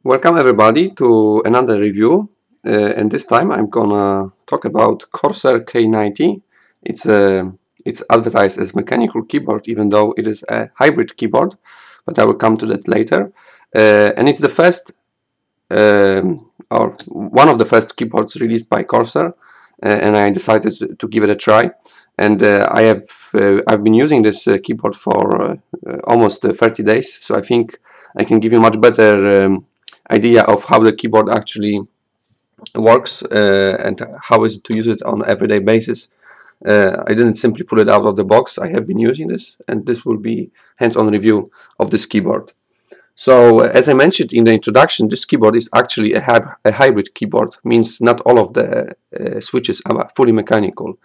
Welcome everybody to another review, and this time I'm gonna talk about Corsair K90. It's advertised as mechanical keyboard, even though it is a hybrid keyboard, but I will come to that later. And it's the first, or one of the first keyboards released by Corsair, and I decided to give it a try. And I've been using this keyboard for almost 30 days, so I think I can give you much better idea of how the keyboard actually works and how is it to use it on an everyday basis. I didn't simply pull it out of the box. I have been using this, and this will be hands-on review of this keyboard. So as I mentioned in the introduction, this keyboard is actually a hybrid keyboard, means not all of the switches are fully mechanical,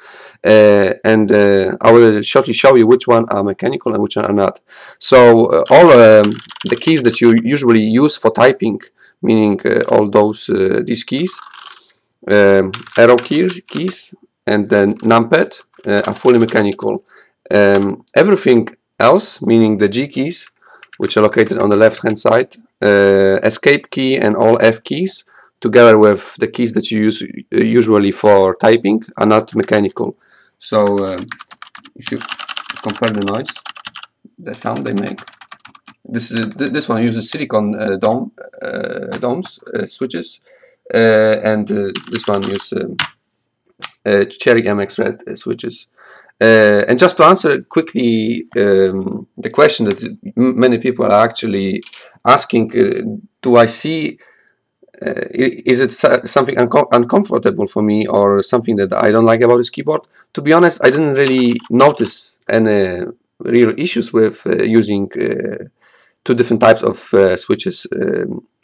and I will shortly show you which one are mechanical and which one are not. So all the keys that you usually use for typing, meaning all those these keys, arrow keys and then numpad, are fully mechanical. Everything else, meaning the G keys, which are located on the left hand side, escape key and all F keys, together with the keys that you use usually for typing, are not mechanical. So if you compare the noise, the sound they make, this one uses silicon domes switches, and this one uses Cherry MX Red switches. And just to answer quickly the question that many people are actually asking, do I see, is it something uncomfortable for me or something that I don't like about this keyboard? To be honest, I didn't really notice any real issues with using two different types of switches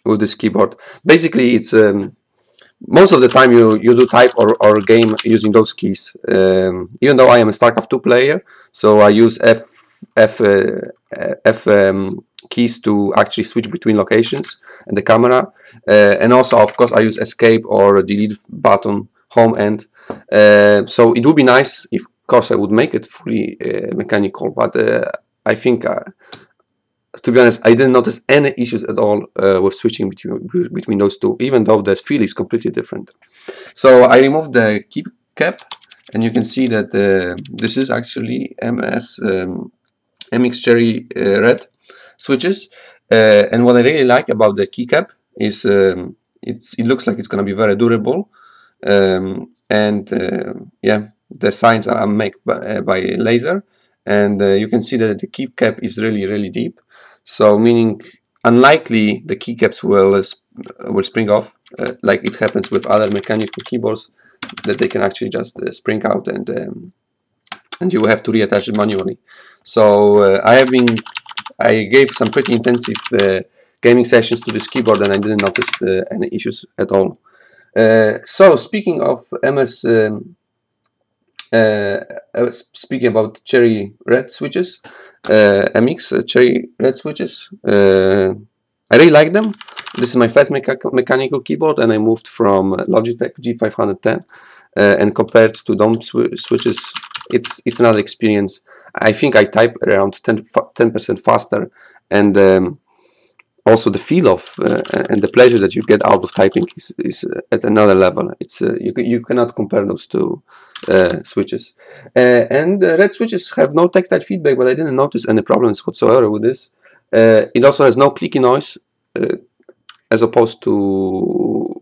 with this keyboard. Basically, it's most of the time you do type or game using those keys. Even though I am a StarCraft 2 player, so I use F keys to actually switch between locations and the camera, and also of course I use escape or delete button, home, end. So it would be nice if Corsair would make it fully mechanical, but I think to be honest, I didn't notice any issues at all with switching between those two, even though the feel is completely different. So I removed the key cap, and you can see that this is actually MX Cherry Red switches. And what I really like about the keycap is it looks like it's going to be very durable, and yeah, the signs are made by laser, and you can see that the keycap is really deep. So meaning unlikely the keycaps will spring off like it happens with other mechanical keyboards, that they can actually just spring out, and you have to reattach it manually. So I gave some pretty intensive gaming sessions to this keyboard, and I didn't notice any issues at all. So speaking of speaking about Cherry Red switches, MX Cherry Red switches, I really like them. This is my first mechanical keyboard, and I moved from Logitech G510, and compared to dome switches, it's another experience. I think I type around 10% faster, and also the feel of and the pleasure that you get out of typing is at another level. It's you cannot compare those two switches. And red switches have no tactile feedback, but I didn't notice any problems whatsoever with this. It also has no clicky noise, as opposed to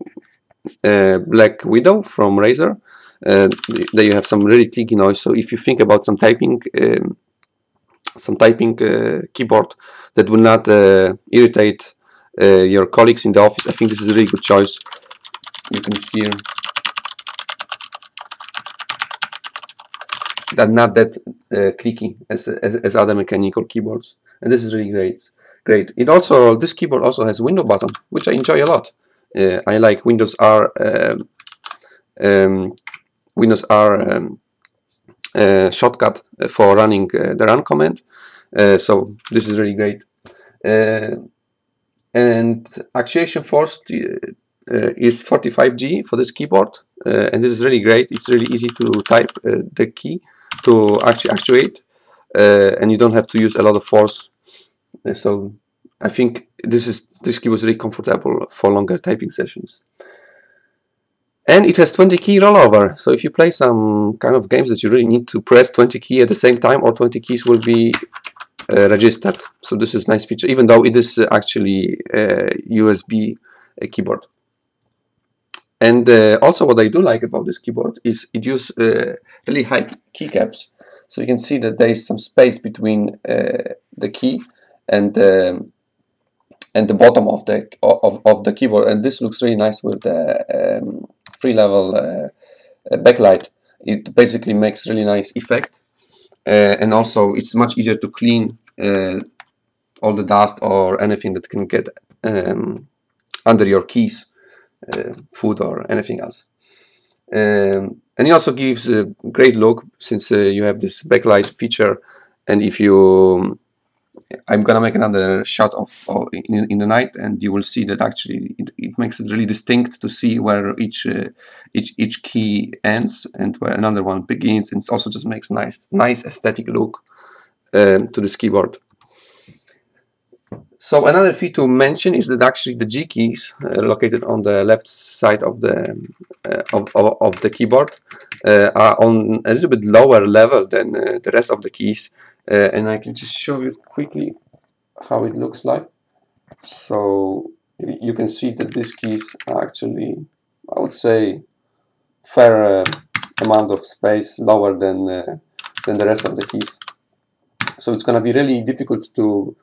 Black Widow from Razer. There you have some really clicky noise. So if you think about some typing keyboard that will not irritate your colleagues in the office, I think this is a really good choice. You can hear that not that clicky as other mechanical keyboards, and this is really great. This keyboard also has a window button, which I enjoy a lot. I like Windows R shortcut for running the run command. So this is really great. And actuation force is 45G for this keyboard, and this is really great. It's really easy to type the key to actually actuate, and you don't have to use a lot of force. So I think this keyboard is really comfortable for longer typing sessions. And it has 20 key rollover, so if you play some kind of games that you really need to press 20 key at the same time, or 20 keys will be registered. So this is a nice feature, even though it is actually a USB keyboard. And also what I do like about this keyboard is it uses really high keycaps. So you can see that there is some space between the key and the bottom of the keyboard, and this looks really nice with the free level backlight. It basically makes really nice effect, and also it's much easier to clean all the dust or anything that can get under your keys, food or anything else. And it also gives a great look, since you have this backlight feature. And if you I'm gonna make another shot of in the night, and you will see that actually it makes it really distinct to see where each key ends and where another one begins, and it also just makes nice aesthetic look to this keyboard. So another feature to mention is that actually the G keys located on the left side of the keyboard are on a little bit lower level than the rest of the keys. And I can just show you quickly how it looks like. So you can see that these keys are actually, I would say, fair amount of space lower than the rest of the keys. So it's gonna be really difficult to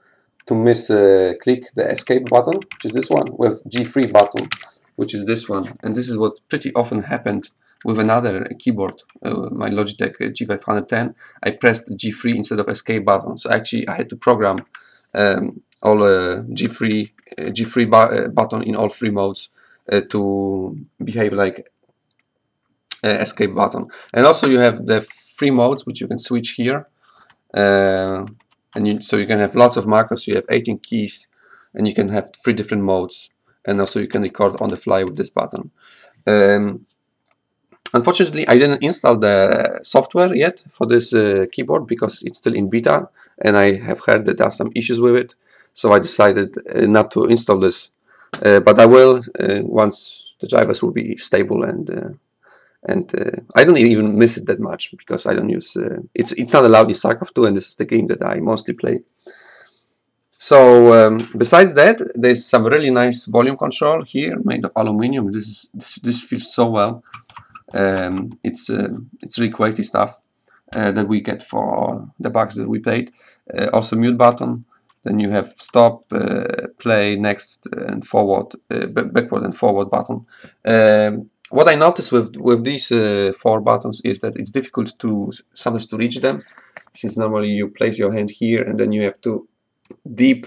click the escape button, which is this one, with G3 button, which is this one. And this is what pretty often happened with another keyboard, my Logitech G510. I pressed G3 instead of escape button, so actually I had to program all G3 button in all three modes to behave like escape button. And also you have the three modes which you can switch here, so you can have lots of markers. You have 18 keys, and you can have 3 different modes, and also you can record on the fly with this button. Unfortunately, I didn't install the software yet for this keyboard because it's still in beta, and I have heard that there are some issues with it, so I decided not to install this. But I will once the drivers will be stable, and I don't even miss it that much because I don't use it's not allowed in StarCraft 2, and this is the game that I mostly play. So besides that, there's some really nice volume control here made of aluminum. This feels so well. It's really quality stuff that we get for the bucks that we paid. Also mute button. Then you have stop, play, next, and forward, backward and forward button. What I noticed with these 4 buttons is that it's difficult sometimes to reach them, since normally you place your hand here and then you have to deep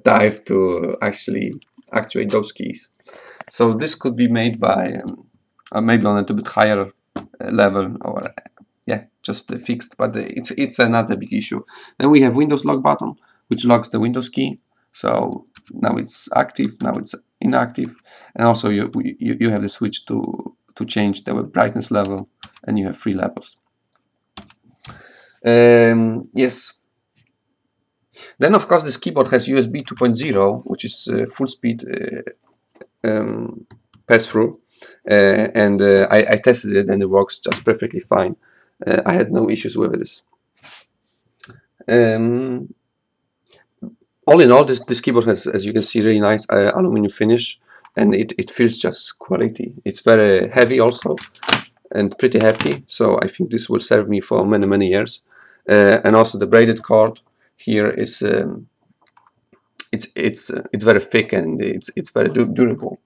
dive to actually actuate those keys. So this could be made by maybe on a little bit higher level, or yeah, just fixed, but it's another big issue. Then we have Windows lock button, which locks the Windows key. So now it's active, now it's inactive, and also you have the switch to change the brightness level, and you have 3 levels. Yes. Then of course this keyboard has USB 2.0, which is full speed pass-through, and I tested it and it works just perfectly fine. I had no issues with this. All in all, this keyboard has, as you can see, really nice aluminum finish, and it feels just quality. It's very heavy also, and pretty hefty, so I think this will serve me for many years. And also the braided cord here is it's very thick, and it's very durable.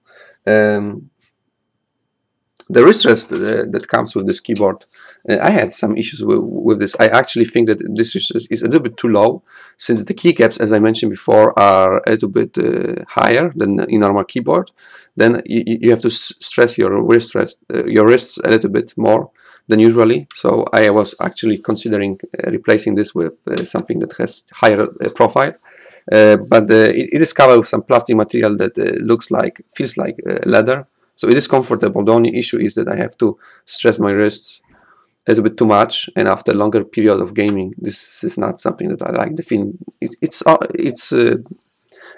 The wrist rest that comes with this keyboard, I had some issues with this. I actually think that this wrist rest is a little bit too low, since the keycaps, as I mentioned before, are a little bit higher than in normal keyboard. Then you have to stress your wrists a little bit more than usually. So I was actually considering replacing this with something that has higher profile. But it is covered with some plastic material that feels like leather. So it is comfortable. The only issue is that I have to stress my wrists a little bit too much, and after a longer period of gaming, this is not something that I like. The feeling it's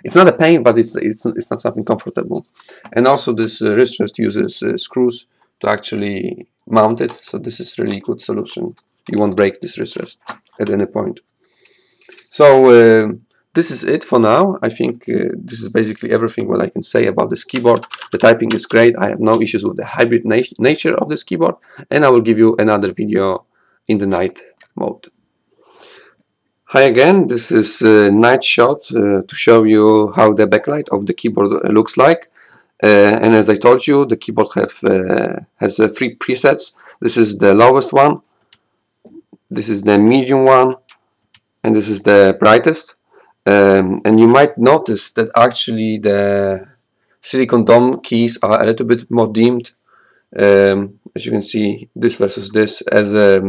It's not a pain, but it's not something comfortable. And also this wrist rest uses screws to actually mount it, so this is really good solution. You won't break this wrist rest at any point. So this is it for now. I think this is basically everything what I can say about this keyboard. The typing is great. I have no issues with the hybrid nature of this keyboard, and I will give you another video in the night mode. Hi again, this is a night shot to show you how the backlight of the keyboard looks like. And as I told you, the keyboard has 3 presets. This is the lowest one, this is the medium one, and this is the brightest. And you might notice that actually the silicon dome keys are a little bit more dimmed. As you can see, this versus this as a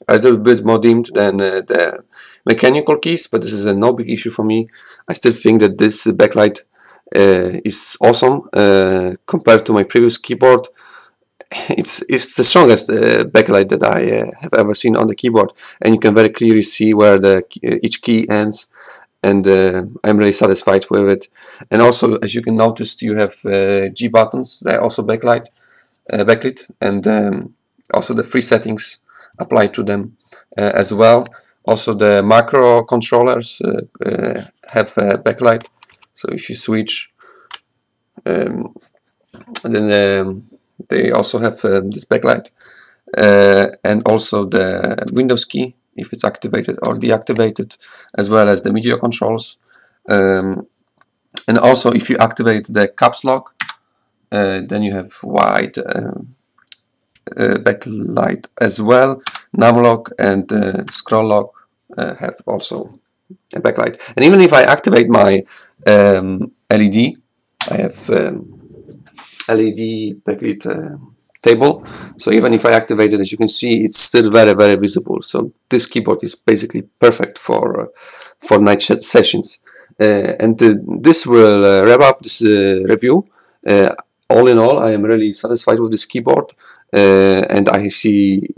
little bit more dimmed than the mechanical keys, but this is no big issue for me. I still think that this backlight is awesome compared to my previous keyboard. It's the strongest backlight that I have ever seen on the keyboard, and you can very clearly see where each key ends, and I'm really satisfied with it. And also, as you can notice, you have G buttons. They're also backlit, and also the free settings apply to them as well. Also, the macro controllers have backlight. So if you switch, then they also have this backlight, and also the Windows key if it's activated or deactivated, as well as the media controls. And also, if you activate the caps lock, then you have white backlight as well. Num lock and scroll lock have also a backlight. And even if I activate my LED, I have LED backlit table, so even if I activate it, as you can see, it's still very visible. So this keyboard is basically perfect for night sessions. And this will wrap up this review. All in all, I am really satisfied with this keyboard, and I see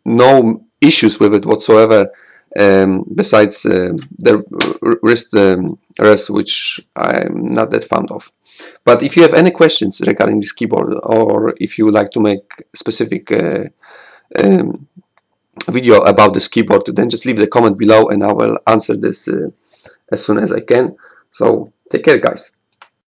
no issues with it whatsoever, besides the wrist rest, which I'm not that fond of. But if you have any questions regarding this keyboard, or if you would like to make a specific video about this keyboard, then just leave the comment below and I will answer this as soon as I can. So take care, guys.